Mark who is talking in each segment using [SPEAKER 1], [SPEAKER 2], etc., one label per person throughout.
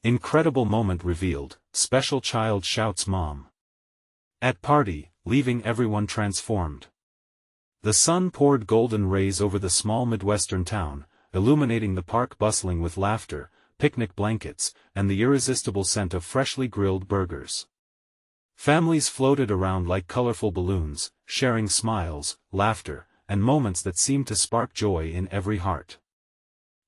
[SPEAKER 1] Incredible moment revealed, special child shouts mom. At party, leaving everyone transformed. The sun poured golden rays over the small Midwestern town, illuminating the park bustling with laughter, picnic blankets, and the irresistible scent of freshly grilled burgers. Families floated around like colorful balloons, sharing smiles, laughter, and moments that seemed to spark joy in every heart.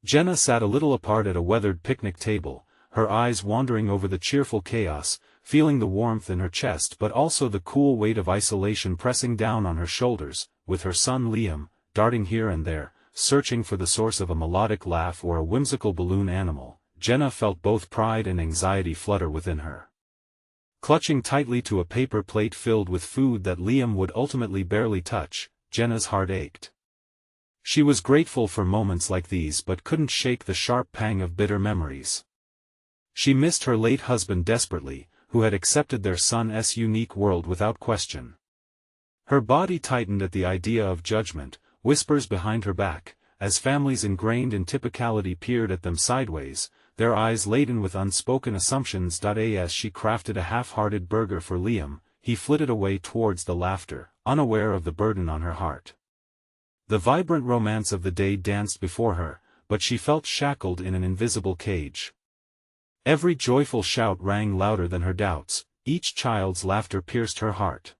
[SPEAKER 1] Jenna sat a little apart at a weathered picnic table, her eyes wandering over the cheerful chaos, feeling the warmth in her chest but also the cool weight of isolation pressing down on her shoulders, with her son Liam, darting here and there, searching for the source of a melodic laugh or a whimsical balloon animal. Jenna felt both pride and anxiety flutter within her. Clutching tightly to a paper plate filled with food that Liam would ultimately barely touch, Jenna's heart ached. She was grateful for moments like these but couldn't shake the sharp pang of bitter memories. She missed her late husband desperately, who had accepted their son's unique world without question. Her body tightened at the idea of judgment, whispers behind her back, as families ingrained in typicality peered at them sideways, their eyes laden with unspoken assumptions. As she crafted a half-hearted burger for Liam, he flitted away towards the laughter, unaware of the burden on her heart. The vibrant romance of the day danced before her, but she felt shackled in an invisible cage. Every joyful shout rang louder than her doubts, each child's laughter pierced her heart.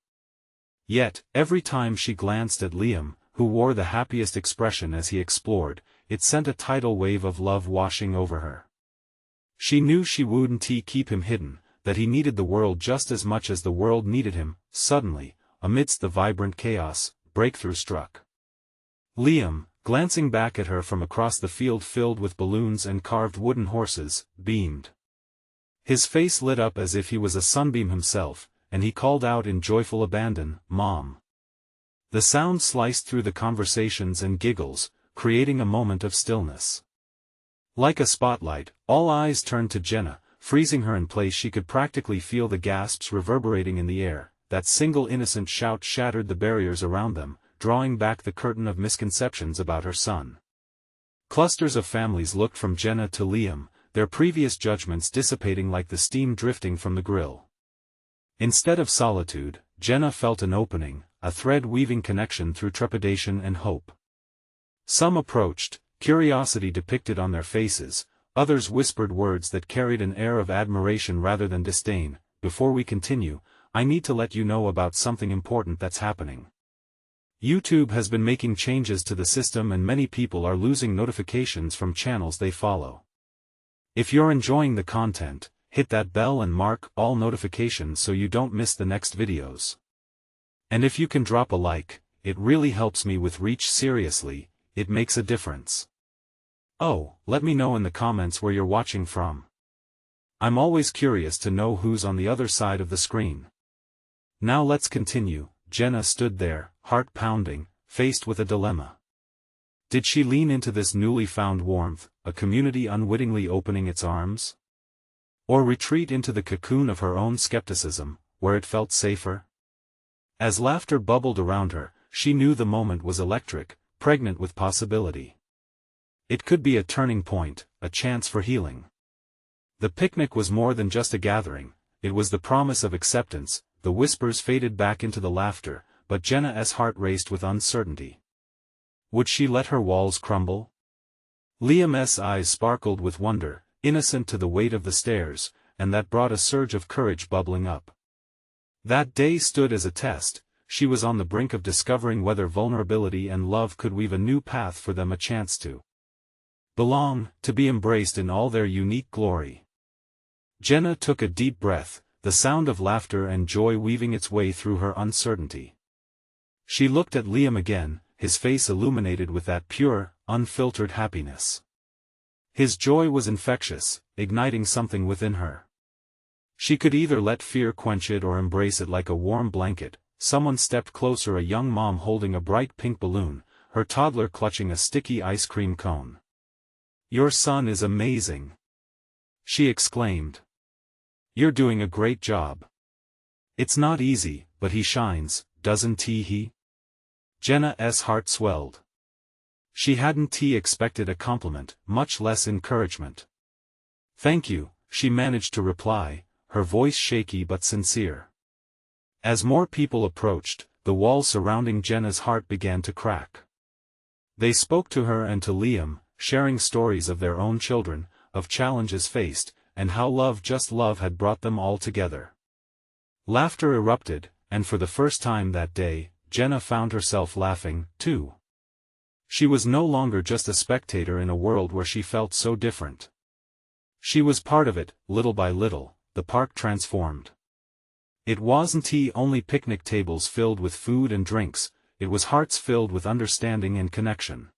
[SPEAKER 1] Yet, every time she glanced at Liam, who wore the happiest expression as he explored, it sent a tidal wave of love washing over her. She knew she wouldn't keep him hidden, that he needed the world just as much as the world needed him. Suddenly, amidst the vibrant chaos, breakthrough struck. Liam, glancing back at her from across the field filled with balloons and carved wooden horses, beamed. His face lit up as if he was a sunbeam himself, and he called out in joyful abandon, "Mom." The sound sliced through the conversations and giggles, creating a moment of stillness. Like a spotlight, all eyes turned to Jenna, freezing her in place. She could practically feel the gasps reverberating in the air. That single innocent shout shattered the barriers around them, drawing back the curtain of misconceptions about her son. Clusters of families looked from Jenna to Liam, their previous judgments dissipating like the steam drifting from the grill. Instead of solitude, Jenna felt an opening, a thread weaving connection through trepidation and hope. Some approached, curiosity depicted on their faces, others whispered words that carried an air of admiration rather than disdain. Before we continue, I need to let you know about something important that's happening. YouTube has been making changes to the system and many people are losing notifications from channels they follow. If you're enjoying the content, hit that bell and mark all notifications so you don't miss the next videos. And if you can drop a like, it really helps me with reach. Seriously, it makes a difference. Oh, let me know in the comments where you're watching from. I'm always curious to know who's on the other side of the screen. Now let's continue. Jenna stood there, heart pounding, faced with a dilemma. Did she lean into this newly found warmth, a community unwittingly opening its arms? Or retreat into the cocoon of her own skepticism, where it felt safer? As laughter bubbled around her, she knew the moment was electric, pregnant with possibility. It could be a turning point, a chance for healing. The picnic was more than just a gathering, it was the promise of acceptance. The whispers faded back into the laughter, but Jenna's heart raced with uncertainty. Would she let her walls crumble? Liam's eyes sparkled with wonder, innocent to the weight of the stairs, and that brought a surge of courage bubbling up. That day stood as a test. She was on the brink of discovering whether vulnerability and love could weave a new path for them, a chance to belong, to be embraced in all their unique glory. Jenna took a deep breath, the sound of laughter and joy weaving its way through her uncertainty. She looked at Liam again, his face illuminated with that pure, unfiltered happiness. His joy was infectious, igniting something within her. She could either let fear quench it or embrace it like a warm blanket. Someone stepped closer, a young mom holding a bright pink balloon, her toddler clutching a sticky ice cream cone. "Your son is amazing," she exclaimed. "You're doing a great job. It's not easy, but he shines, doesn't he?" Jenna's heart swelled. She hadn't expected a compliment, much less encouragement. "Thank you," she managed to reply, her voice shaky but sincere. As more people approached, the walls surrounding Jenna's heart began to crack. They spoke to her and to Liam, sharing stories of their own children, of challenges faced, and how love, just love, had brought them all together. Laughter erupted, and for the first time that day, Jenna found herself laughing, too. She was no longer just a spectator in a world where she felt so different. She was part of it. Little by little, the park transformed. It wasn't only picnic tables filled with food and drinks, it was hearts filled with understanding and connection.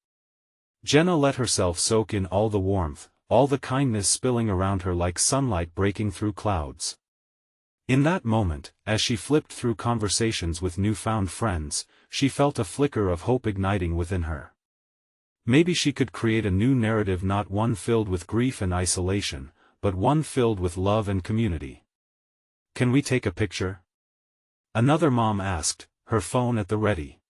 [SPEAKER 1] Jenna let herself soak in all the warmth, all the kindness spilling around her like sunlight breaking through clouds. In that moment, as she flipped through conversations with newfound friends, she felt a flicker of hope igniting within her. Maybe she could create a new narrative, not one filled with grief and isolation, but one filled with love and community. "Can we take a picture?" another mom asked, her phone at the ready.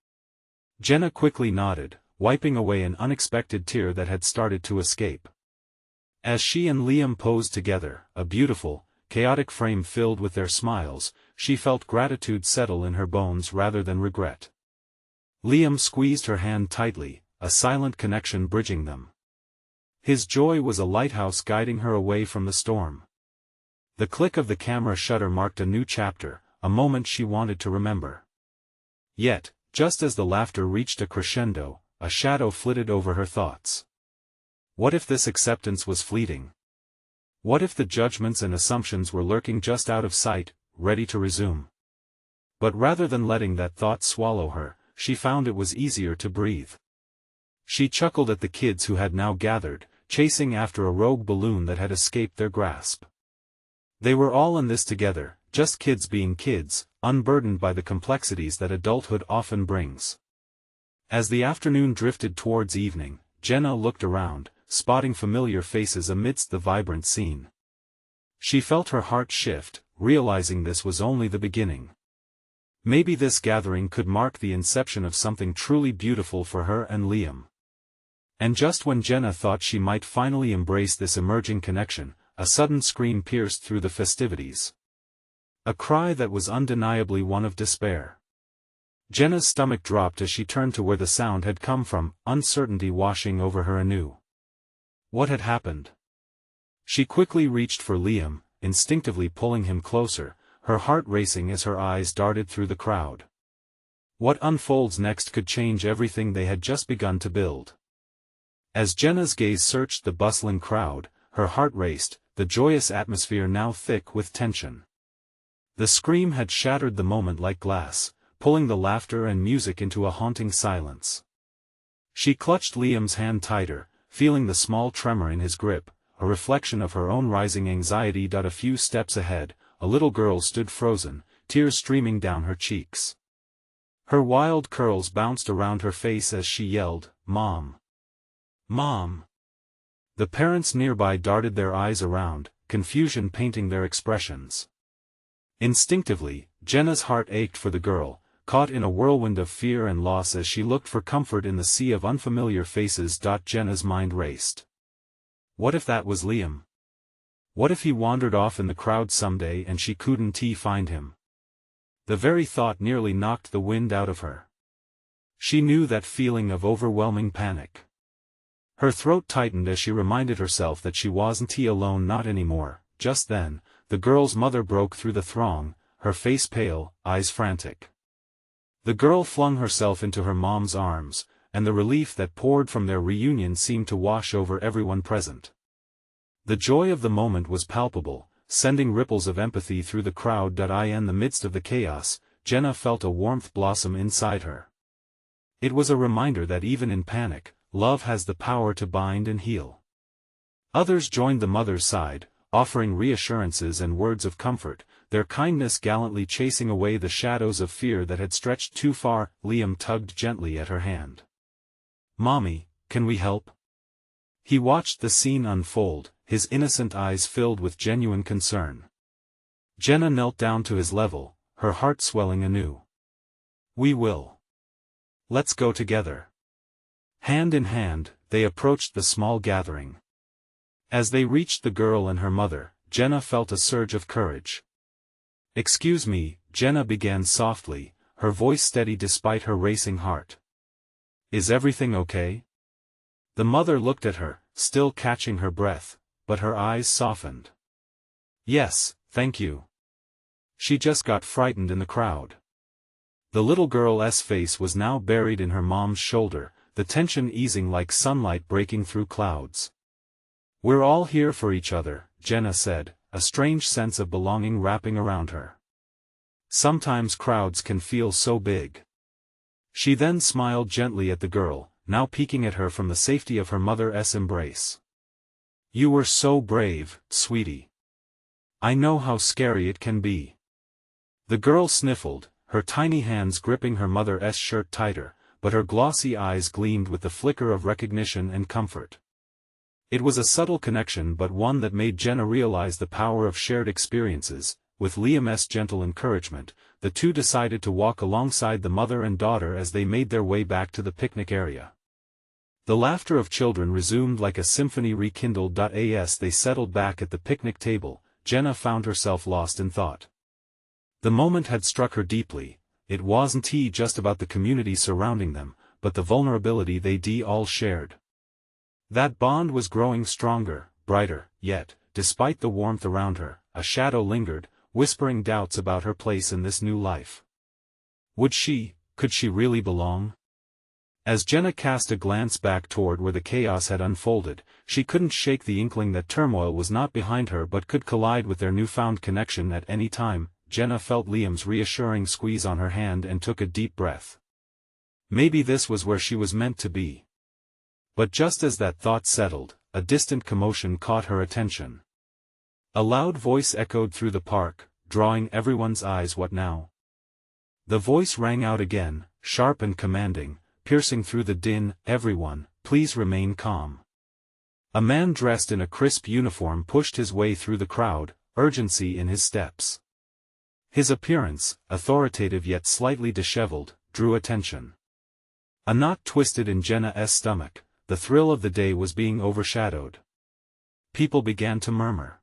[SPEAKER 1] Jenna quickly nodded, wiping away an unexpected tear that had started to escape. As she and Liam posed together, a beautiful, chaotic frame filled with their smiles, she felt gratitude settle in her bones rather than regret. Liam squeezed her hand tightly, a silent connection bridging them. His joy was a lighthouse guiding her away from the storm. The click of the camera shutter marked a new chapter, a moment she wanted to remember. Yet, just as the laughter reached a crescendo, a shadow flitted over her thoughts. What if this acceptance was fleeting? What if the judgments and assumptions were lurking just out of sight, ready to resume? But rather than letting that thought swallow her, she found it was easier to breathe. She chuckled at the kids who had now gathered, chasing after a rogue balloon that had escaped their grasp. They were all in this together, just kids being kids, unburdened by the complexities that adulthood often brings. As the afternoon drifted towards evening, Jenna looked around, spotting familiar faces amidst the vibrant scene. She felt her heart shift, realizing this was only the beginning. Maybe this gathering could mark the inception of something truly beautiful for her and Liam. And just when Jenna thought she might finally embrace this emerging connection, a sudden scream pierced through the festivities. A cry that was undeniably one of despair. Jenna's stomach dropped as she turned to where the sound had come from, uncertainty washing over her anew. What had happened? She quickly reached for Liam, instinctively pulling him closer, her heart racing as her eyes darted through the crowd. What unfolds next could change everything they had just begun to build. As Jenna's gaze searched the bustling crowd, her heart raced, the joyous atmosphere now thick with tension. The scream had shattered the moment like glass, pulling the laughter and music into a haunting silence. She clutched Liam's hand tighter, feeling the small tremor in his grip, a reflection of her own rising anxiety. A few steps ahead, a little girl stood frozen, tears streaming down her cheeks. Her wild curls bounced around her face as she yelled, "Mom! Mom!" The parents nearby darted their eyes around, confusion painting their expressions. Instinctively, Jenna's heart ached for the girl, caught in a whirlwind of fear and loss as she looked for comfort in the sea of unfamiliar faces. Jenna's mind raced. What if that was Liam? What if he wandered off in the crowd someday and she couldn't find him? The very thought nearly knocked the wind out of her. She knew that feeling of overwhelming panic. Her throat tightened as she reminded herself that she wasn't alone, not anymore. Just then, the girl's mother broke through the throng, her face pale, eyes frantic. The girl flung herself into her mom's arms, and the relief that poured from their reunion seemed to wash over everyone present. The joy of the moment was palpable, sending ripples of empathy through the crowd. In the midst of the chaos, Jenna felt a warmth blossom inside her. It was a reminder that even in panic, love has the power to bind and heal. Others joined the mother's side, offering reassurances and words of comfort, their kindness gallantly chasing away the shadows of fear that had stretched too far. Liam tugged gently at her hand. "Mommy, can we help?" He watched the scene unfold, his innocent eyes filled with genuine concern. Jenna knelt down to his level, her heart swelling anew. "We will. Let's go together." Hand in hand, they approached the small gathering. As they reached the girl and her mother, Jenna felt a surge of courage. "Excuse me," Jenna began softly, her voice steady despite her racing heart. "Is everything okay?" The mother looked at her, still catching her breath, but her eyes softened. "Yes, thank you. She just got frightened in the crowd." The little girl's face was now buried in her mom's shoulder, the tension easing like sunlight breaking through clouds. "We're all here for each other," Jenna said, a strange sense of belonging wrapping around her. "Sometimes crowds can feel so big." She then smiled gently at the girl, now peeking at her from the safety of her mother's embrace. "You were so brave, sweetie. I know how scary it can be." The girl sniffled, her tiny hands gripping her mother's shirt tighter, but her glossy eyes gleamed with the flicker of recognition and comfort. It was a subtle connection but one that made Jenna realize the power of shared experiences. With Liam's gentle encouragement, the two decided to walk alongside the mother and daughter as they made their way back to the picnic area. The laughter of children resumed like a symphony rekindled. As they settled back at the picnic table, Jenna found herself lost in thought. The moment had struck her deeply. It wasn't just about the community surrounding them, but the vulnerability they all shared. That bond was growing stronger, brighter, yet, despite the warmth around her, a shadow lingered, whispering doubts about her place in this new life. Could she really belong? As Jenna cast a glance back toward where the chaos had unfolded, she couldn't shake the inkling that turmoil was not behind her but could collide with their newfound connection at any time. Jenna felt Liam's reassuring squeeze on her hand and took a deep breath. Maybe this was where she was meant to be. But just as that thought settled, a distant commotion caught her attention. A loud voice echoed through the park, drawing everyone's eyes. "What now?" The voice rang out again, sharp and commanding, piercing through the din. "Everyone, please remain calm." A man dressed in a crisp uniform pushed his way through the crowd, urgency in his steps. His appearance, authoritative yet slightly disheveled, drew attention. A knot twisted in Jenna's stomach. The thrill of the day was being overshadowed. People began to murmur.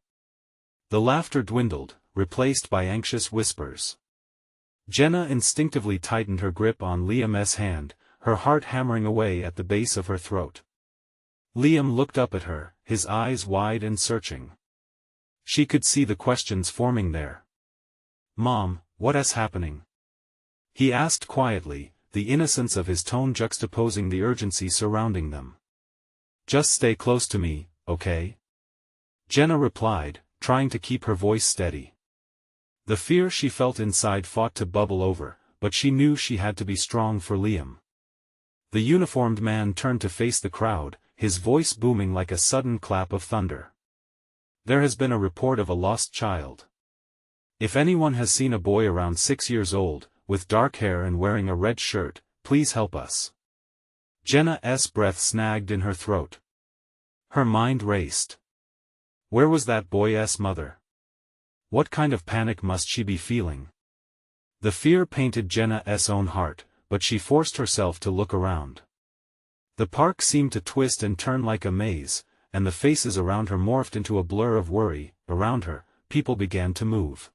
[SPEAKER 1] The laughter dwindled, replaced by anxious whispers. Jenna instinctively tightened her grip on Liam's hand, her heart hammering away at the base of her throat. Liam looked up at her, his eyes wide and searching. She could see the questions forming there. "Mom, what's happening?" he asked quietly, the innocence of his tone juxtaposing the urgency surrounding them. "Just stay close to me, okay?" Jenna replied, trying to keep her voice steady. The fear she felt inside fought to bubble over, but she knew she had to be strong for Liam. The uniformed man turned to face the crowd, his voice booming like a sudden clap of thunder. "There has been a report of a lost child. If anyone has seen a boy around 6 years old, with dark hair and wearing a red shirt, please help us." Jenna's breath snagged in her throat. Her mind raced. Where was that boy's mother? What kind of panic must she be feeling? The fear painted Jenna's own heart, but she forced herself to look around. The park seemed to twist and turn like a maze, and the faces around her morphed into a blur of worry. Around her, people began to move.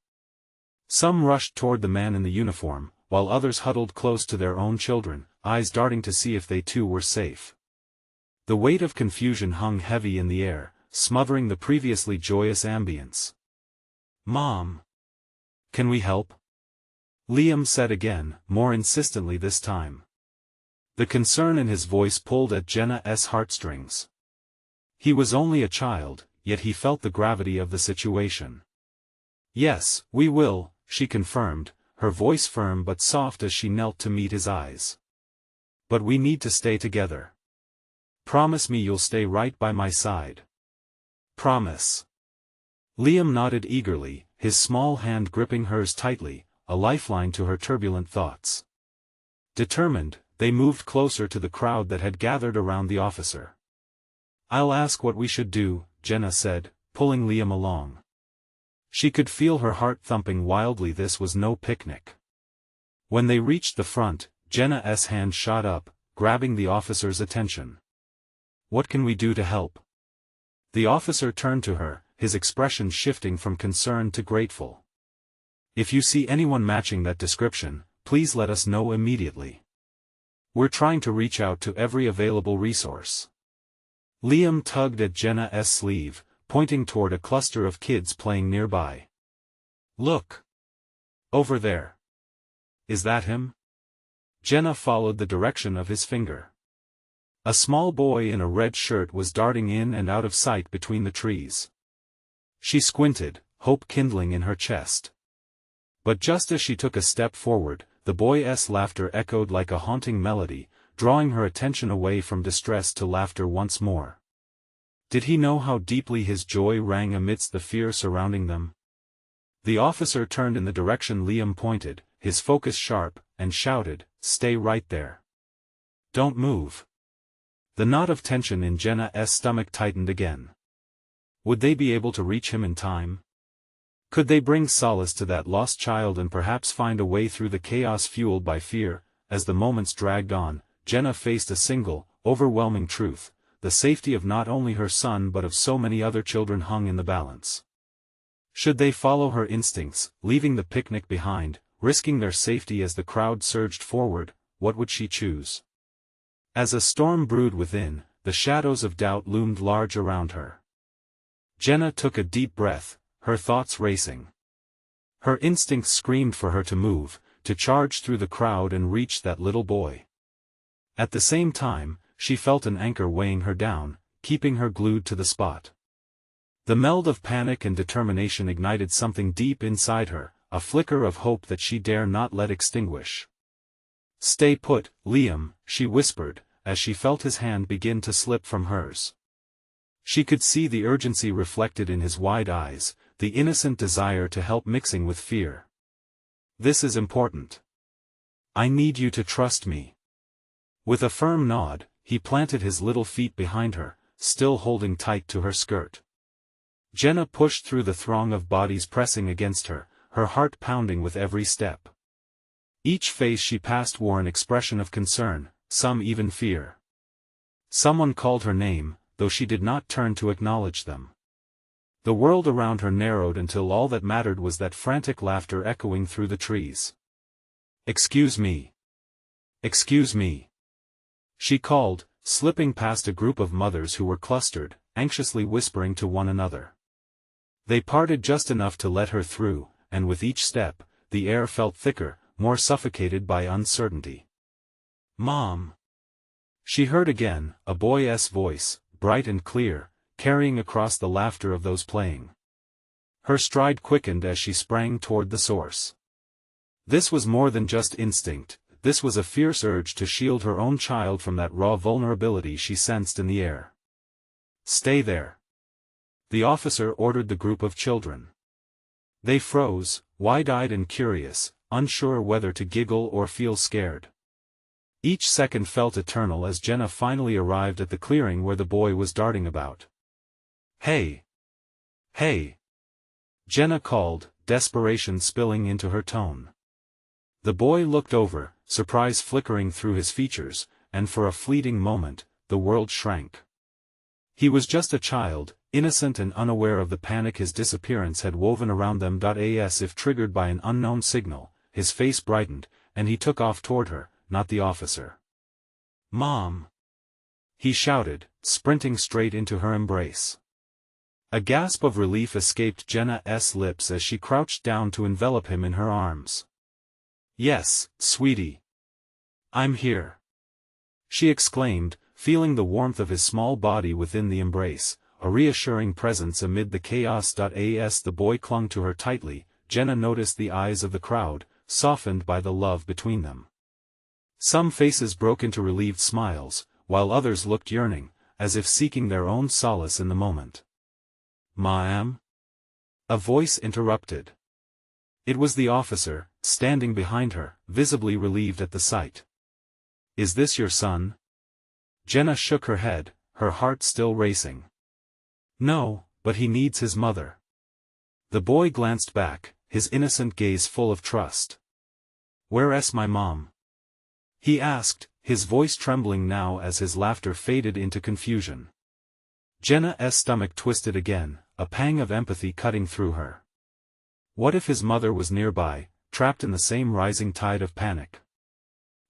[SPEAKER 1] Some rushed toward the man in the uniform, while others huddled close to their own children, eyes darting to see if they too were safe. The weight of confusion hung heavy in the air, smothering the previously joyous ambience. "Mom! Can we help?" Liam said again, more insistently this time. The concern in his voice pulled at Jenna's heartstrings. He was only a child, yet he felt the gravity of the situation. "Yes, we will," she confirmed, her voice firm but soft as she knelt to meet his eyes. "But we need to stay together. Promise me you'll stay right by my side." "Promise." Liam nodded eagerly, his small hand gripping hers tightly, a lifeline to her turbulent thoughts. Determined, they moved closer to the crowd that had gathered around the officer. "I'll ask what we should do," Jenna said, pulling Liam along. She could feel her heart thumping wildly. This was no picnic. When they reached the front, Jenna's hand shot up, grabbing the officer's attention. "What can we do to help?" The officer turned to her, his expression shifting from concern to grateful. If you see anyone matching that description, please let us know immediately. We're trying to reach out to every available resource. Liam tugged at Jenna's sleeve, pointing toward a cluster of kids playing nearby. Look! Over there. Is that him? Jenna followed the direction of his finger. A small boy in a red shirt was darting in and out of sight between the trees. She squinted, hope kindling in her chest. But just as she took a step forward, the boy's laughter echoed like a haunting melody, drawing her attention away from distress to laughter once more. Did he know how deeply his joy rang amidst the fear surrounding them? The officer turned in the direction Liam pointed, his focus sharp, and shouted, "Stay right there. Don't move." The knot of tension in Jenna's stomach tightened again. Would they be able to reach him in time? Could they bring solace to that lost child and perhaps find a way through the chaos fueled by fear? As the moments dragged on, Jenna faced a single, overwhelming truth: the safety of not only her son but of so many other children hung in the balance. Should they follow her instincts, leaving the picnic behind, risking their safety as the crowd surged forward? What would she choose? As a storm brewed within, the shadows of doubt loomed large around her. Jenna took a deep breath, her thoughts racing. Her instincts screamed for her to move, to charge through the crowd and reach that little boy. At the same time, she felt an anchor weighing her down, keeping her glued to the spot. The meld of panic and determination ignited something deep inside her, a flicker of hope that she dare not let extinguish. "Stay put, Liam," she whispered, as she felt his hand begin to slip from hers. She could see the urgency reflected in his wide eyes, the innocent desire to help mixing with fear. "This is important. I need you to trust me." With a firm nod, he planted his little feet behind her, still holding tight to her skirt. Jenna pushed through the throng of bodies pressing against her, her heart pounding with every step. Each face she passed wore an expression of concern, some even fear. Someone called her name, though she did not turn to acknowledge them. The world around her narrowed until all that mattered was that frantic laughter echoing through the trees. "Excuse me. Excuse me," she called, slipping past a group of mothers who were clustered, anxiously whispering to one another. They parted just enough to let her through, and with each step, the air felt thicker, more suffocated by uncertainty. "Mom!" She heard again, a boy's voice, bright and clear, carrying across the laughter of those playing. Her stride quickened as she sprang toward the source. This was more than just instinct, this was a fierce urge to shield her own child from that raw vulnerability she sensed in the air. "Stay there." The officer ordered the group of children. They froze, wide-eyed and curious, unsure whether to giggle or feel scared. Each second felt eternal as Jenna finally arrived at the clearing where the boy was darting about. "Hey! Hey!" Jenna called, desperation spilling into her tone. The boy looked over, surprise flickering through his features, and for a fleeting moment, the world shrank. He was just a child, innocent and unaware of the panic his disappearance had woven around them. As if triggered by an unknown signal, his face brightened, and he took off toward her, not the officer. "Mom!" he shouted, sprinting straight into her embrace. A gasp of relief escaped Jenna's lips as she crouched down to envelop him in her arms. "Yes, sweetie. I'm here," she exclaimed, feeling the warmth of his small body within the embrace, a reassuring presence amid the chaos. As the boy clung to her tightly, Jenna noticed the eyes of the crowd, softened by the love between them. Some faces broke into relieved smiles, while others looked yearning, as if seeking their own solace in the moment. "Ma'am?" a voice interrupted. It was the officer, standing behind her, visibly relieved at the sight. "Is this your son?" Jenna shook her head, her heart still racing. "No, but he needs his mother." The boy glanced back, his innocent gaze full of trust. "Where's my mom?" he asked, his voice trembling now as his laughter faded into confusion. Jenna's stomach twisted again, a pang of empathy cutting through her. What if his mother was nearby, trapped in the same rising tide of panic?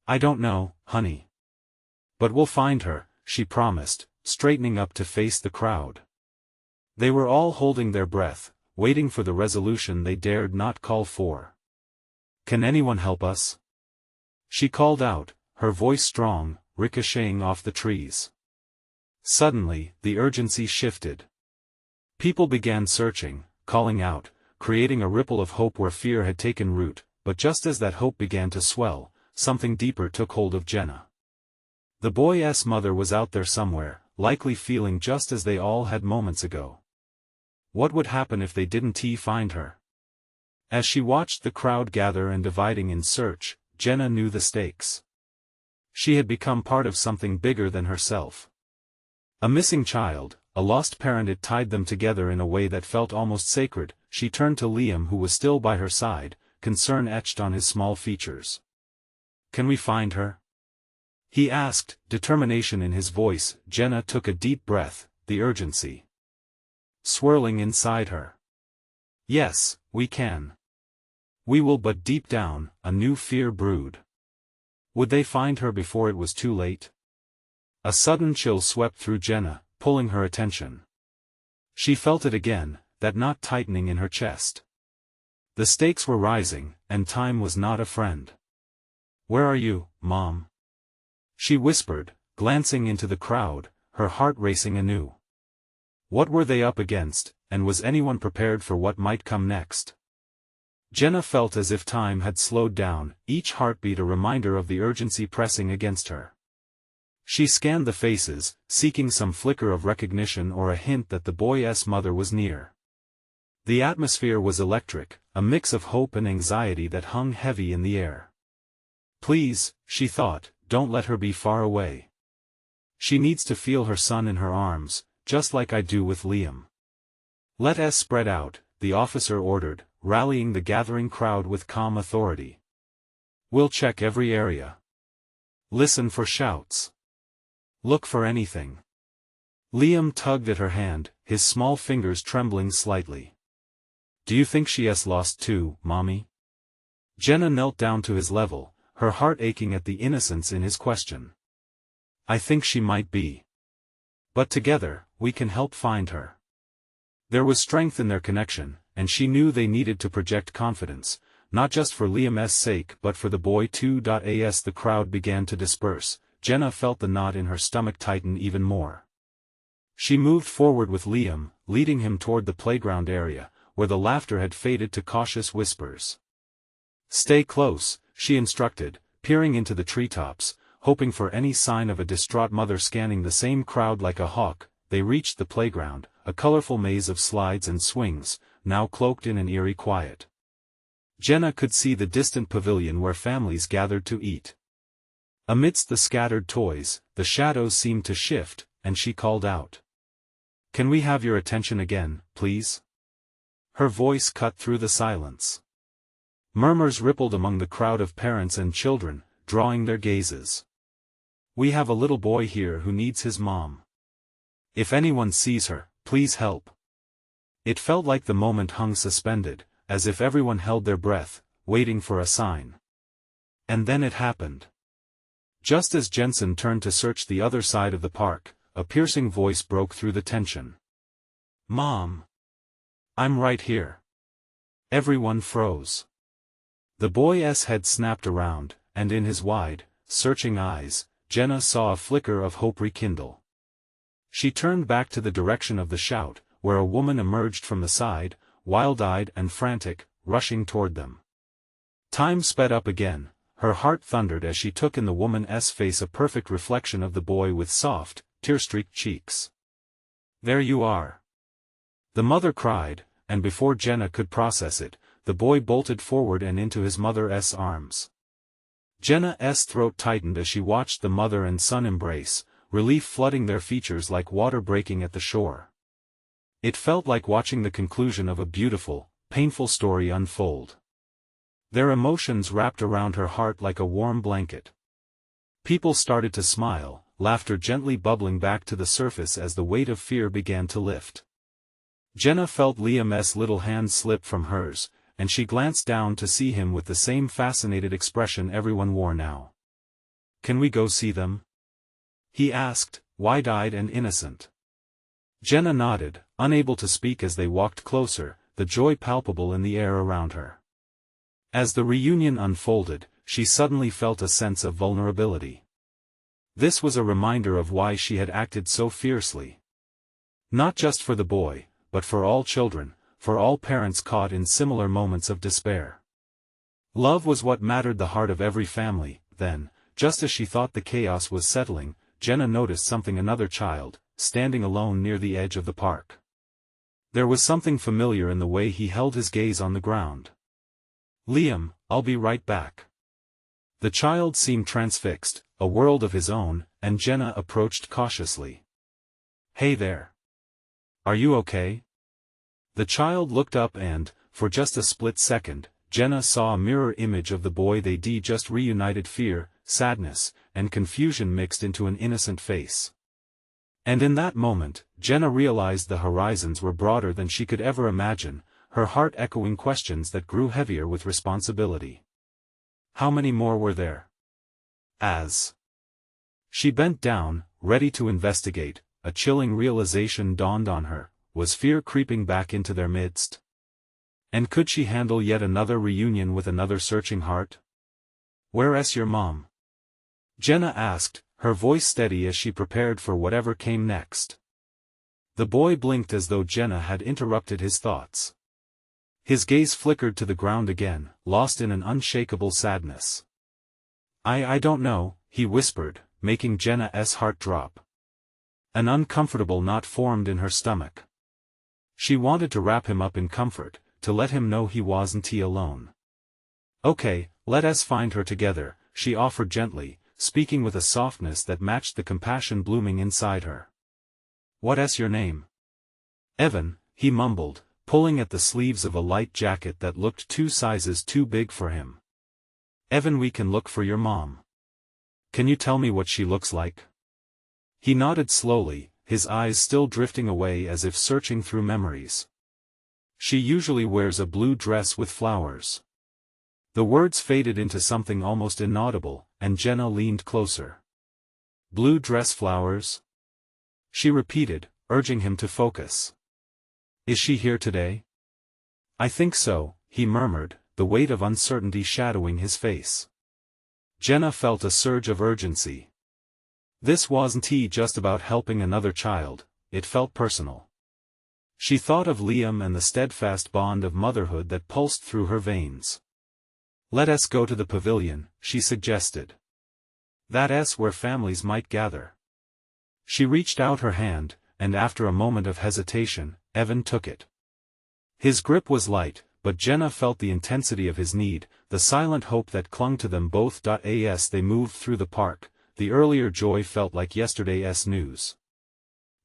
[SPEAKER 1] I don't know, honey. But we'll find her, she promised, straightening up to face the crowd. They were all holding their breath, waiting for the resolution they dared not call for. Can anyone help us? She called out, her voice strong, ricocheting off the trees. Suddenly, the urgency shifted. People began searching, calling out, creating a ripple of hope where fear had taken root, but just as that hope began to swell, something deeper took hold of Jenna. The boy's mother was out there somewhere, likely feeling just as they all had moments ago. What would happen if they didn't find her? As she watched the crowd gather and dividing in search, Jenna knew the stakes. She had become part of something bigger than herself. A missing child, a lost parent. It tied them together in a way that felt almost sacred. She turned to Liam, who was still by her side, concern etched on his small features. Can we find her? He asked, determination in his voice. Jenna took a deep breath, the urgency swirling inside her. Yes, we can. We will, but deep down, a new fear brewed. Would they find her before it was too late? A sudden chill swept through Jenna, pulling her attention. She felt it again, that knot tightening in her chest. The stakes were rising, and time was not a friend. Where are you, Mom? She whispered, glancing into the crowd, her heart racing anew. What were they up against, and was anyone prepared for what might come next? Jenna felt as if time had slowed down, each heartbeat a reminder of the urgency pressing against her. She scanned the faces, seeking some flicker of recognition or a hint that the boy's mother was near. The atmosphere was electric, a mix of hope and anxiety that hung heavy in the air. Please, she thought, don't let her be far away. She needs to feel her son in her arms, just like I do with Liam. Let us spread out, the officer ordered, rallying the gathering crowd with calm authority. We'll check every area. Listen for shouts. Look for anything. Liam tugged at her hand, his small fingers trembling slightly. Do you think she has lost too, Mommy? Jenna knelt down to his level, her heart aching at the innocence in his question. I think she might be. But together, we can help find her. There was strength in their connection, and she knew they needed to project confidence, not just for Liam's sake but for the boy too. As the crowd began to disperse, Jenna felt the knot in her stomach tighten even more. She moved forward with Liam, leading him toward the playground area, where the laughter had faded to cautious whispers. Stay close, she instructed, peering into the treetops, hoping for any sign of a distraught mother. Scanning the same crowd like a hawk, they reached the playground, a colorful maze of slides and swings, now cloaked in an eerie quiet. Jenna could see the distant pavilion where families gathered to eat. Amidst the scattered toys, the shadows seemed to shift, and she called out. Can we have your attention again, please? Her voice cut through the silence. Murmurs rippled among the crowd of parents and children, drawing their gazes. We have a little boy here who needs his mom. If anyone sees her, please help. It felt like the moment hung suspended, as if everyone held their breath, waiting for a sign. And then it happened. Just as Jensen turned to search the other side of the park, a piercing voice broke through the tension. Mom! I'm right here. Everyone froze. The boy's head snapped around, and in his wide, searching eyes, Jenna saw a flicker of hope rekindle. She turned back to the direction of the shout, where a woman emerged from the side, wild-eyed and frantic, rushing toward them. Time sped up again, her heart thundered as she took in the woman's face, a perfect reflection of the boy with soft, tear-streaked cheeks. There you are. The mother cried, and before Jenna could process it, the boy bolted forward and into his mother's arms. Jenna's throat tightened as she watched the mother and son embrace, relief flooding their features like water breaking at the shore. It felt like watching the conclusion of a beautiful, painful story unfold. Their emotions wrapped around her heart like a warm blanket. People started to smile, laughter gently bubbling back to the surface as the weight of fear began to lift. Jenna felt Liam's little hand slip from hers, and she glanced down to see him with the same fascinated expression everyone wore now. "Can we go see them?" he asked, wide-eyed and innocent. Jenna nodded, unable to speak as they walked closer, the joy palpable in the air around her. As the reunion unfolded, she suddenly felt a sense of vulnerability. This was a reminder of why she had acted so fiercely. Not just for the boy, but for all children, for all parents caught in similar moments of despair. Love was what mattered the heart of every family. Then, just as she thought the chaos was settling, Jenna noticed something: another child, standing alone near the edge of the park. There was something familiar in the way he held his gaze on the ground. "Liam, I'll be right back." The child seemed transfixed, a world of his own, and Jenna approached cautiously. "Hey there. Are you okay?" The child looked up and, for just a split second, Jenna saw a mirror image of the boy they'd just reunited. Fear, sadness, and confusion mixed into an innocent face. And in that moment, Jenna realized the horizons were broader than she could ever imagine, her heart echoing questions that grew heavier with responsibility. How many more were there? As she bent down, ready to investigate, a chilling realization dawned on her: was fear creeping back into their midst? And could she handle yet another reunion with another searching heart? "Where's your mom?" Jenna asked, her voice steady as she prepared for whatever came next. The boy blinked as though Jenna had interrupted his thoughts. His gaze flickered to the ground again, lost in an unshakable sadness. I don't know," he whispered, making Jenna's heart drop. An uncomfortable knot formed in her stomach. She wanted to wrap him up in comfort, to let him know he wasn't alone. "Okay, let us find her together," she offered gently, speaking with a softness that matched the compassion blooming inside her. "What's your name?" "Evan," he mumbled, pulling at the sleeves of a light jacket that looked 2 sizes too big for him. "Evan, we can look for your mom. Can you tell me what she looks like?" He nodded slowly, his eyes still drifting away as if searching through memories. "She usually wears a blue dress with flowers." The words faded into something almost inaudible, and Jenna leaned closer. "Blue dress, flowers?" she repeated, urging him to focus. "Is she here today?" "I think so," he murmured, the weight of uncertainty shadowing his face. Jenna felt a surge of urgency. This wasn't just about helping another child, it felt personal. She thought of Liam and the steadfast bond of motherhood that pulsed through her veins. "Let us go to the pavilion," she suggested. "That's where families might gather." She reached out her hand, and after a moment of hesitation, Evan took it. His grip was light, but Jenna felt the intensity of his need, the silent hope that clung to them both. As they moved through the park, the earlier joy felt like yesterday's news.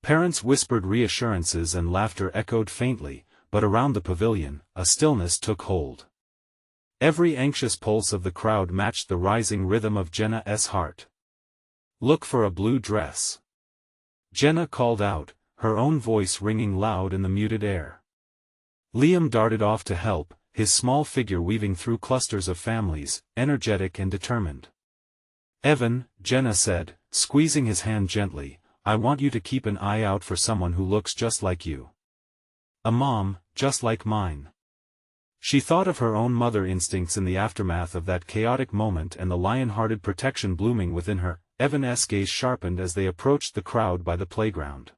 [SPEAKER 1] Parents whispered reassurances and laughter echoed faintly, but around the pavilion, a stillness took hold. Every anxious pulse of the crowd matched the rising rhythm of Jenna's heart. "Look for a blue dress," Jenna called out, her own voice ringing loud in the muted air. Liam darted off to help, his small figure weaving through clusters of families, energetic and determined. "Evan," Jenna said, squeezing his hand gently, "I want you to keep an eye out for someone who looks just like you. A mom, just like mine." She thought of her own mother instincts in the aftermath of that chaotic moment and the lion-hearted protection blooming within her. Evan's gaze sharpened as they approached the crowd by the playground.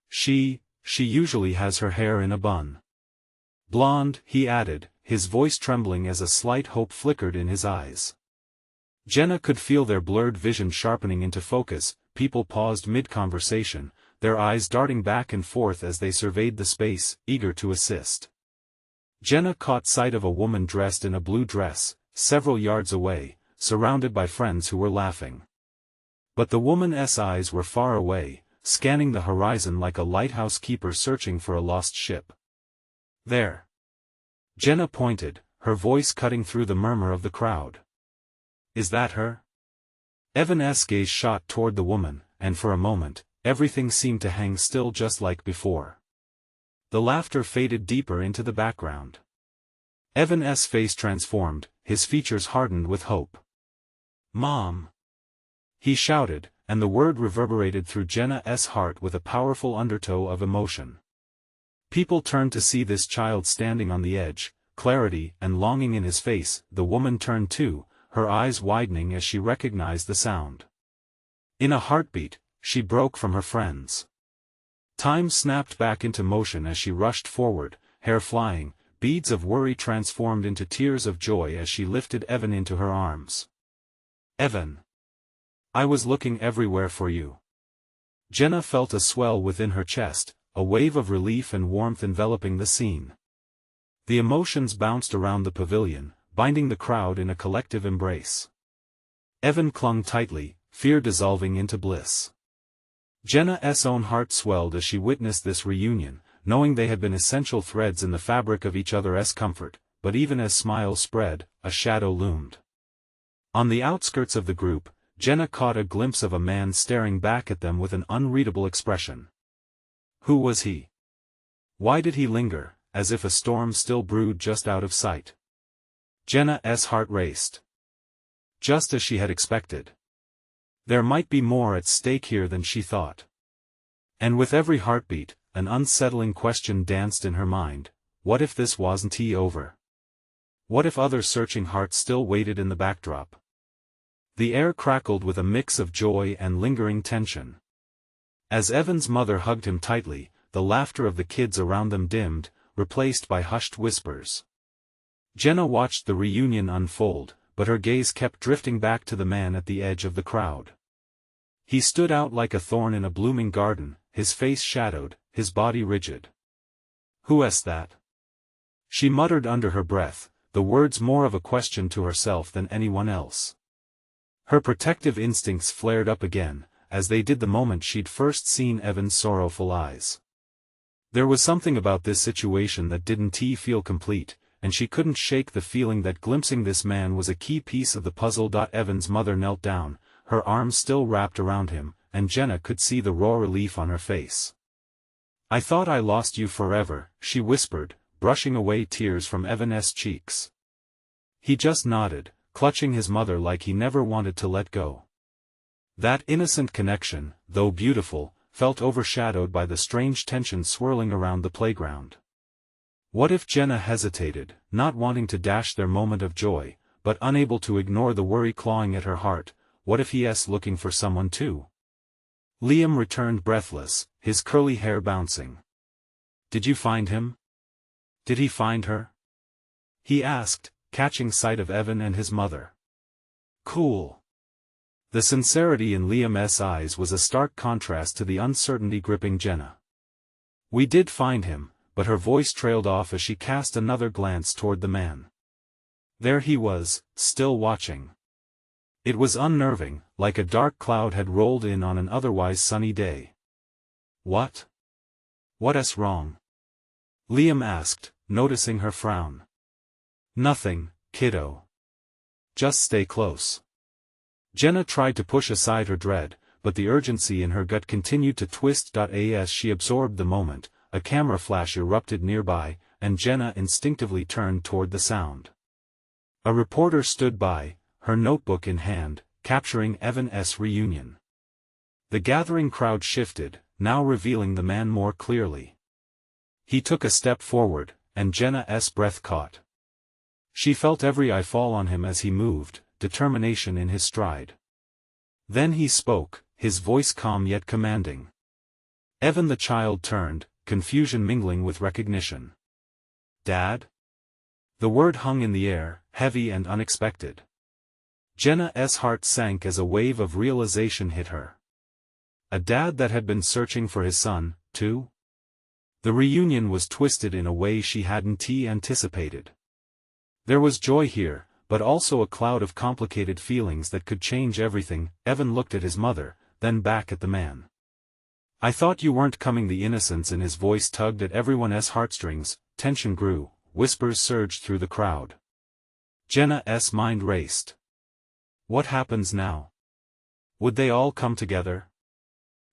[SPEAKER 1] She usually has her hair in a bun." "Blonde," he added, his voice trembling as a slight hope flickered in his eyes. Jenna could feel their blurred vision sharpening into focus. People paused mid-conversation, their eyes darting back and forth as they surveyed the space, eager to assist. Jenna caught sight of a woman dressed in a blue dress, several yards away, surrounded by friends who were laughing. But the woman's eyes were far away, scanning the horizon like a lighthouse keeper searching for a lost ship. "There." Jenna pointed, her voice cutting through the murmur of the crowd. "Is that her?" Evan's gaze shot toward the woman, and for a moment, everything seemed to hang still just like before. The laughter faded deeper into the background. Evan's face transformed, his features hardened with hope. "Mom!" he shouted, and the word reverberated through Jenna's heart with a powerful undertow of emotion. People turned to see this child standing on the edge, clarity and longing in his face. The woman turned too, her eyes widening as she recognized the sound. In a heartbeat, she broke from her friends. Time snapped back into motion as she rushed forward, hair flying, beads of worry transformed into tears of joy as she lifted Evan into her arms. "Evan! I was looking everywhere for you." Jenna felt a swell within her chest, a wave of relief and warmth enveloping the scene. The emotions bounced around the pavilion, binding the crowd in a collective embrace. Evan clung tightly, fear dissolving into bliss. Jenna's own heart swelled as she witnessed this reunion, knowing they had been essential threads in the fabric of each other's comfort, but even as smiles spread, a shadow loomed. On the outskirts of the group, Jenna caught a glimpse of a man staring back at them with an unreadable expression. Who was he? Why did he linger, as if a storm still brewed just out of sight? Jenna's heart raced. Just as she had expected. There might be more at stake here than she thought. And with every heartbeat, an unsettling question danced in her mind: what if this wasn't over? What if other searching hearts still waited in the backdrop? The air crackled with a mix of joy and lingering tension. As Evan's mother hugged him tightly, the laughter of the kids around them dimmed, replaced by hushed whispers. Jenna watched the reunion unfold, but her gaze kept drifting back to the man at the edge of the crowd. He stood out like a thorn in a blooming garden, his face shadowed, his body rigid. "Who is that?" she muttered under her breath, the words more of a question to herself than anyone else. Her protective instincts flared up again, as they did the moment she'd first seen Evan's sorrowful eyes. There was something about this situation that didn't feel complete, and she couldn't shake the feeling that glimpsing this man was a key piece of the puzzle. Evan's mother knelt down, her arms still wrapped around him, and Jenna could see the raw relief on her face. "I thought I lost you forever," she whispered, brushing away tears from Evan's cheeks. He just nodded, clutching his mother like he never wanted to let go. That innocent connection, though beautiful, felt overshadowed by the strange tension swirling around the playground. What if Jenna hesitated, not wanting to dash their moment of joy, but unable to ignore the worry clawing at her heart? What if he's looking for someone too? Liam returned breathless, his curly hair bouncing. "Did you find him? Did he find her?" he asked, catching sight of Evan and his mother. "Cool." The sincerity in Liam's eyes was a stark contrast to the uncertainty gripping Jenna. "We did find him," but her voice trailed off as she cast another glance toward the man. There he was, still watching. It was unnerving, like a dark cloud had rolled in on an otherwise sunny day. "What? What's wrong?" Liam asked, noticing her frown. "Nothing, kiddo. Just stay close." Jenna tried to push aside her dread, but the urgency in her gut continued to twist. As she absorbed the moment, a camera flash erupted nearby, and Jenna instinctively turned toward the sound. A reporter stood by, her notebook in hand, capturing Evan's reunion. The gathering crowd shifted, now revealing the man more clearly. He took a step forward, and Jenna's breath caught. She felt every eye fall on him as he moved, determination in his stride. Then he spoke, his voice calm yet commanding. Evan the child turned, confusion mingling with recognition. "Dad?" The word hung in the air, heavy and unexpected. Jenna's heart sank as a wave of realization hit her. A dad that had been searching for his son, too? The reunion was twisted in a way she hadn't anticipated. There was joy here, but also a cloud of complicated feelings that could change everything. Evan looked at his mother, then back at the man. "I thought you weren't coming." The innocence in his voice tugged at everyone's heartstrings. Tension grew, whispers surged through the crowd. Jenna's mind raced. What happens now? Would they all come together?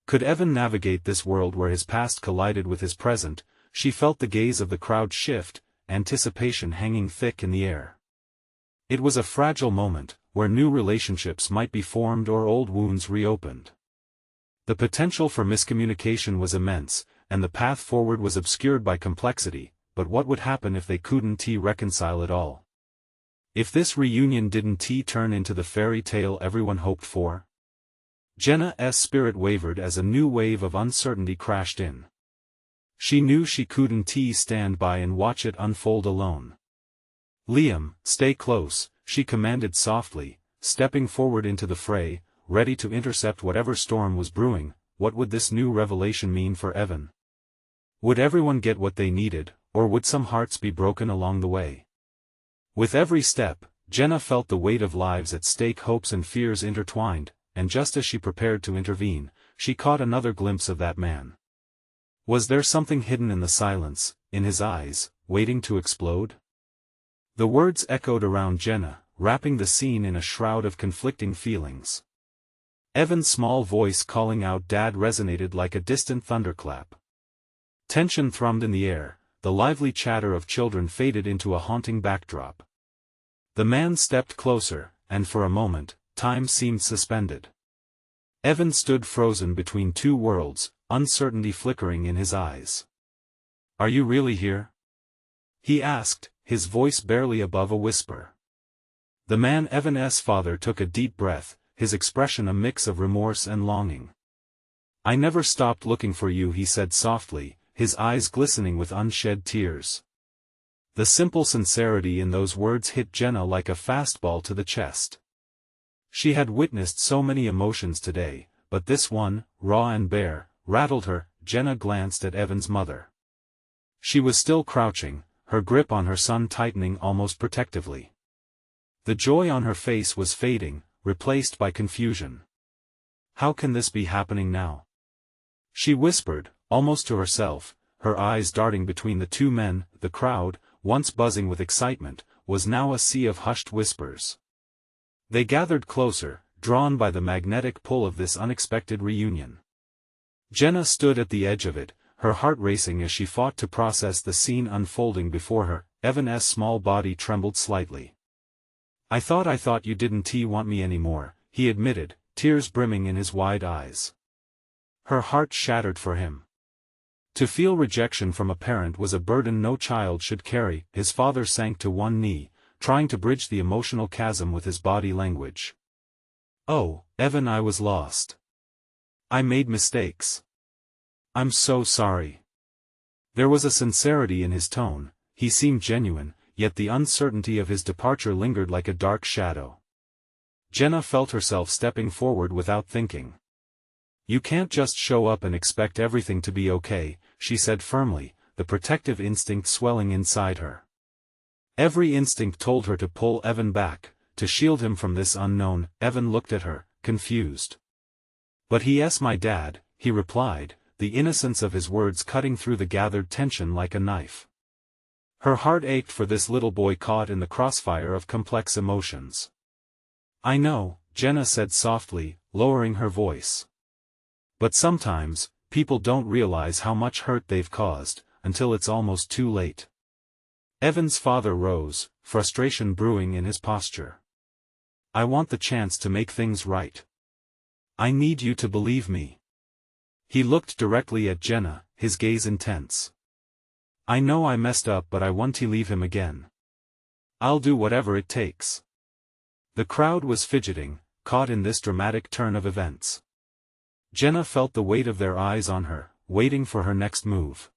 [SPEAKER 1] Could Evan navigate this world where his past collided with his present, she felt the gaze of the crowd shift, anticipation hanging thick in the air. It was a fragile moment, where new relationships might be formed or old wounds reopened. The potential for miscommunication was immense, and the path forward was obscured by complexity, but what would happen if they couldn't reconcile at all? If this reunion didn't turn into the fairy tale everyone hoped for? Jenna's spirit wavered as a new wave of uncertainty crashed in. She knew she couldn't stand by and watch it unfold alone. "Liam, stay close," she commanded softly, stepping forward into the fray, ready to intercept whatever storm was brewing. What would this new revelation mean for Evan? Would everyone get what they needed, or would some hearts be broken along the way? With every step, Jenna felt the weight of lives at stake, hopes and fears intertwined, and just as she prepared to intervene, she caught another glimpse of that man. Was there something hidden in the silence, in his eyes, waiting to explode? The words echoed around Jenna, wrapping the scene in a shroud of conflicting feelings. Evan's small voice calling out "Dad" resonated like a distant thunderclap. Tension thrummed in the air, the lively chatter of children faded into a haunting backdrop. The man stepped closer, and for a moment, time seemed suspended. Evan stood frozen between two worlds, uncertainty flickering in his eyes. "Are you really here?" he asked, his voice barely above a whisper. The man, Evan's father, took a deep breath, his expression a mix of remorse and longing. "I never stopped looking for you," he said softly, his eyes glistening with unshed tears. The simple sincerity in those words hit Jenna like a fastball to the chest. She had witnessed so many emotions today, but this one, raw and bare, rattled her. Jenna glanced at Evan's mother. She was still crouching, her grip on her son tightening almost protectively. The joy on her face was fading, replaced by confusion. "How can this be happening now?" she whispered, almost to herself, her eyes darting between the two men. The crowd, once buzzing with excitement, was now a sea of hushed whispers. They gathered closer, drawn by the magnetic pull of this unexpected reunion. Jenna stood at the edge of it, her heart racing as she fought to process the scene unfolding before her. Evan's small body trembled slightly. I thought you didn't want me anymore," he admitted, tears brimming in his wide eyes. Her heart shattered for him. To feel rejection from a parent was a burden no child should carry. His father sank to one knee, trying to bridge the emotional chasm with his body language. "Oh, Evan, I was lost. I made mistakes. I'm so sorry." There was a sincerity in his tone, he seemed genuine, yet the uncertainty of his departure lingered like a dark shadow. Jenna felt herself stepping forward without thinking. "You can't just show up and expect everything to be okay," she said firmly, the protective instinct swelling inside her. Every instinct told her to pull Evan back, to shield him from this unknown. Evan looked at her, confused. "But he's my dad," he replied, the innocence of his words cutting through the gathered tension like a knife. Her heart ached for this little boy caught in the crossfire of complex emotions. "I know," Jenna said softly, lowering her voice. "But sometimes, people don't realize how much hurt they've caused, until it's almost too late." Evan's father rose, frustration brewing in his posture. "I want the chance to make things right. I need you to believe me." He looked directly at Jenna, his gaze intense. "I know I messed up, but I want to leave him again. I'll do whatever it takes." The crowd was fidgeting, caught in this dramatic turn of events. Jenna felt the weight of their eyes on her, waiting for her next move.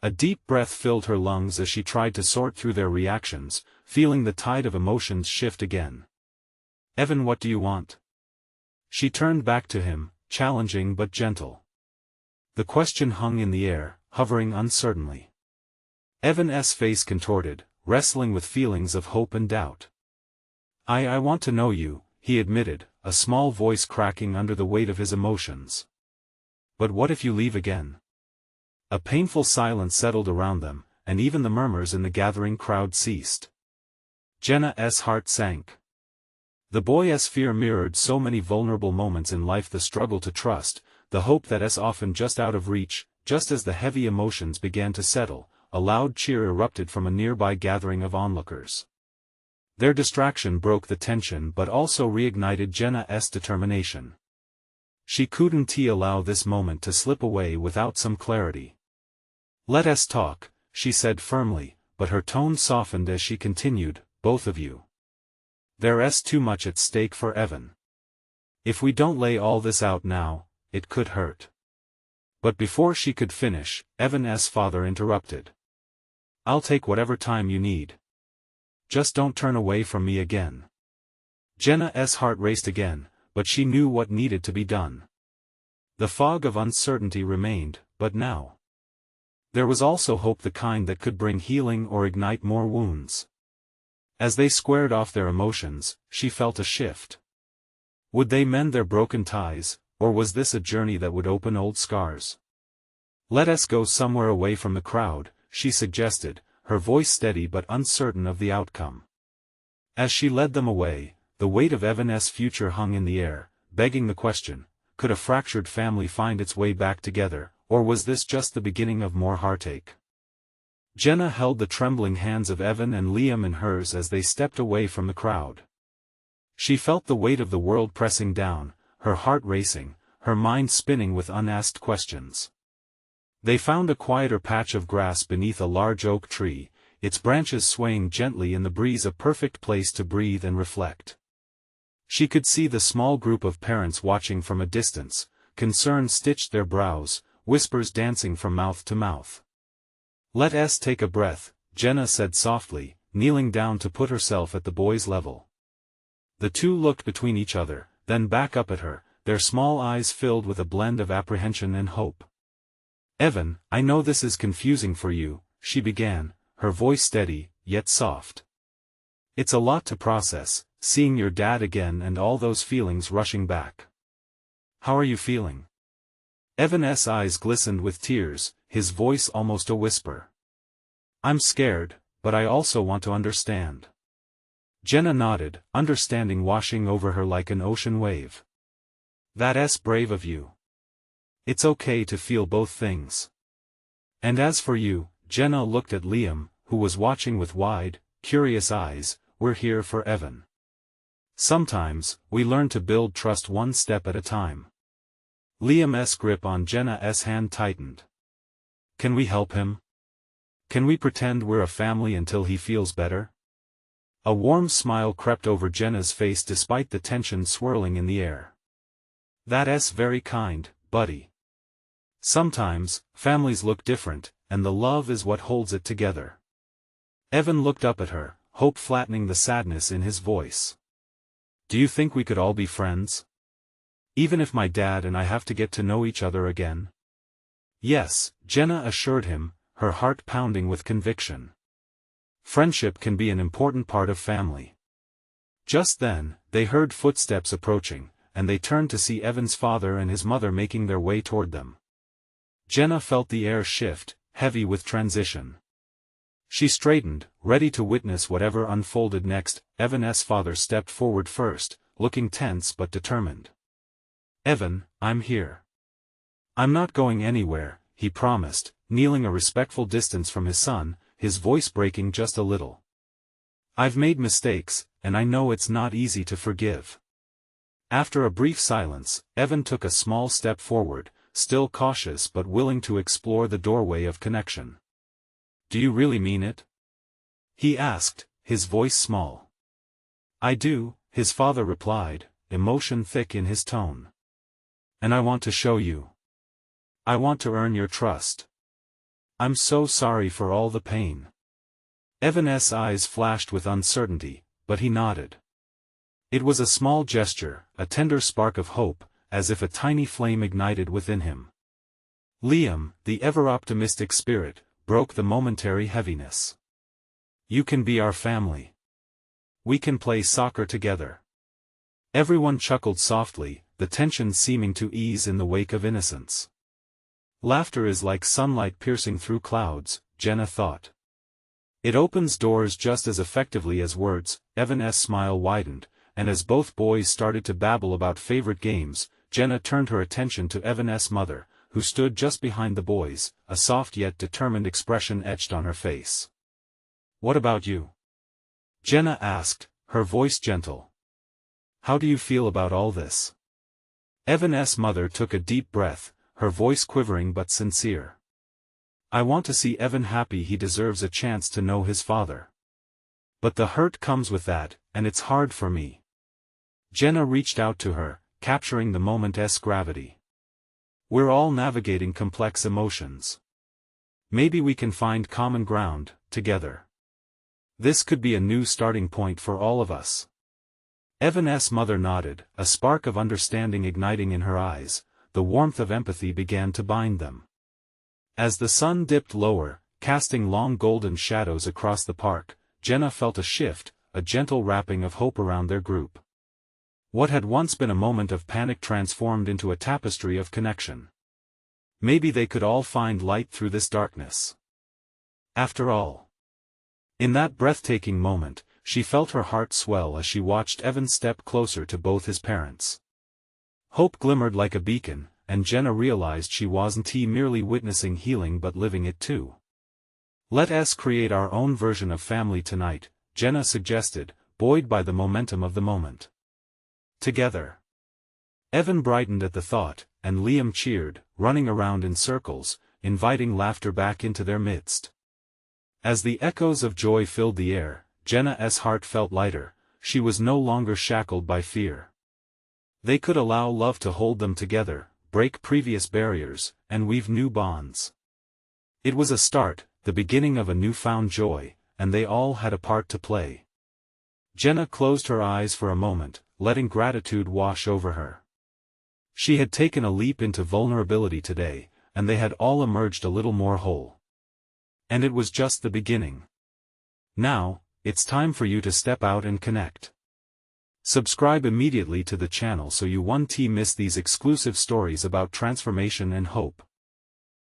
[SPEAKER 1] A deep breath filled her lungs as she tried to sort through their reactions, feeling the tide of emotions shift again. "Evan, what do you want?" She turned back to him, challenging but gentle. The question hung in the air, hovering uncertainly. Evan's face contorted, wrestling with feelings of hope and doubt. I want to know you," he admitted, a small voice cracking under the weight of his emotions. "But what if you leave again?" A painful silence settled around them, and even the murmurs in the gathering crowd ceased. Jenna's heart sank. The boy's fear mirrored so many vulnerable moments in life, the struggle to trust, the hope that is often just out of reach. just as the heavy emotions began to settle, a loud cheer erupted from a nearby gathering of onlookers. Their distraction broke the tension but also reignited Jenna's determination. She couldn't allow this moment to slip away without some clarity. "Let us talk," she said firmly, but her tone softened as she continued, "both of you. There's too much at stake for Evan. If we don't lay all this out now, it could hurt." But before she could finish, Evan's father interrupted. "I'll take whatever time you need. Just don't turn away from me again." Jenna's heart raced again, but she knew what needed to be done. The fog of uncertainty remained, but now there was also hope, the kind that could bring healing or ignite more wounds. As they squared off their emotions, she felt a shift. Would they mend their broken ties, or was this a journey that would open old scars? "Let us go somewhere away from the crowd," she suggested, her voice steady but uncertain of the outcome. As she led them away, the weight of Evan's future hung in the air, begging the question, could a fractured family find its way back together, or was this just the beginning of more heartache? Jenna held the trembling hands of Evan and Liam in hers as they stepped away from the crowd. She felt the weight of the world pressing down, her heart racing, her mind spinning with unasked questions. They found a quieter patch of grass beneath a large oak tree, its branches swaying gently in the breeze, a perfect place to breathe and reflect. She could see the small group of parents watching from a distance, concern stitched their brows, whispers dancing from mouth to mouth. "Let us take a breath," Jenna said softly, kneeling down to put herself at the boy's level. The two looked between each other, then back up at her, their small eyes filled with a blend of apprehension and hope. "Evan, I know this is confusing for you," she began, her voice steady, yet soft. "It's a lot to process, seeing your dad again and all those feelings rushing back. How are you feeling?" Evan's eyes glistened with tears, his voice almost a whisper. "I'm scared, but I also want to understand." Jenna nodded, understanding washing over her like an ocean wave. "That's brave of you. It's okay to feel both things. And as for you," Jenna looked at Liam, who was watching with wide, curious eyes, "we're here for Evan. Sometimes, we learn to build trust one step at a time." Liam's grip on Jenna's hand tightened. "Can we help him? Can we pretend we're a family until he feels better?" A warm smile crept over Jenna's face despite the tension swirling in the air. "That's very kind, buddy. Sometimes, families look different, and the love is what holds it together." Evan looked up at her, hope flattening the sadness in his voice. "Do you think we could all be friends? Even if my dad and I have to get to know each other again?" "Yes," Jenna assured him, her heart pounding with conviction. "Friendship can be an important part of family." Just then, they heard footsteps approaching, and they turned to see Evan's father and his mother making their way toward them. Jenna felt the air shift, heavy with transition. She straightened, ready to witness whatever unfolded next. Evan's father stepped forward first, looking tense but determined. "Evan, I'm here. I'm not going anywhere," he promised, kneeling a respectful distance from his son, his voice breaking just a little. "I've made mistakes, and I know it's not easy to forgive." After a brief silence, Evan took a small step forward, still cautious but willing to explore the doorway of connection. "Do you really mean it?" he asked, his voice small. "I do," his father replied, emotion thick in his tone. "And I want to show you. I want to earn your trust. I'm so sorry for all the pain." Evan's eyes flashed with uncertainty, but he nodded. It was a small gesture, a tender spark of hope, as if a tiny flame ignited within him. Liam, the ever-optimistic spirit, broke the momentary heaviness. "You can be our family. We can play soccer together." Everyone chuckled softly, the tension seeming to ease in the wake of innocence. Laughter is like sunlight piercing through clouds, Jenna thought. It opens doors just as effectively as words. Evan's smile widened, and as both boys started to babble about favorite games, Jenna turned her attention to Evan's mother, who stood just behind the boys, a soft yet determined expression etched on her face. "What about you?" Jenna asked, her voice gentle. "How do you feel about all this?" Evan's mother took a deep breath, her voice quivering but sincere. "I want to see Evan happy. He deserves a chance to know his father. But the hurt comes with that, and it's hard for me." Jenna reached out to her, capturing the moment's gravity. "We're all navigating complex emotions. Maybe we can find common ground, together. This could be a new starting point for all of us." Evan's mother nodded, a spark of understanding igniting in her eyes. The warmth of empathy began to bind them. As the sun dipped lower, casting long golden shadows across the park, Jenna felt a shift, a gentle wrapping of hope around their group. What had once been a moment of panic transformed into a tapestry of connection. Maybe they could all find light through this darkness. After all. In that breathtaking moment, she felt her heart swell as she watched Evan step closer to both his parents. Hope glimmered like a beacon, and Jenna realized she wasn't merely witnessing healing but living it too. "Let us create our own version of family tonight," Jenna suggested, buoyed by the momentum of the moment. "Together." Evan brightened at the thought, and Liam cheered, running around in circles, inviting laughter back into their midst. As the echoes of joy filled the air, Jenna's heart felt lighter. She was no longer shackled by fear. They could allow love to hold them together, break previous barriers, and weave new bonds. It was a start, the beginning of a newfound joy, and they all had a part to play. Jenna closed her eyes for a moment, letting gratitude wash over her. She had taken a leap into vulnerability today, and they had all emerged a little more whole. And it was just the beginning. Now, it's time for you to step out and connect. Subscribe immediately to the channel so you won't miss these exclusive stories about transformation and hope.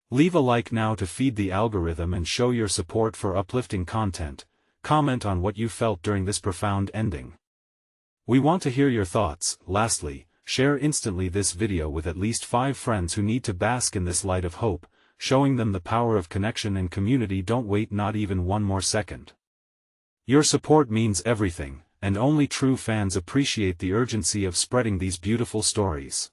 [SPEAKER 1] Leave a like now to feed the algorithm and show your support for uplifting content. Comment on what you felt during this profound ending. We want to hear your thoughts. Lastly, share instantly this video with at least 5 friends who need to bask in this light of hope, showing them the power of connection and community. Don't wait not even one more second. Your support means everything, and only true fans appreciate the urgency of spreading these beautiful stories.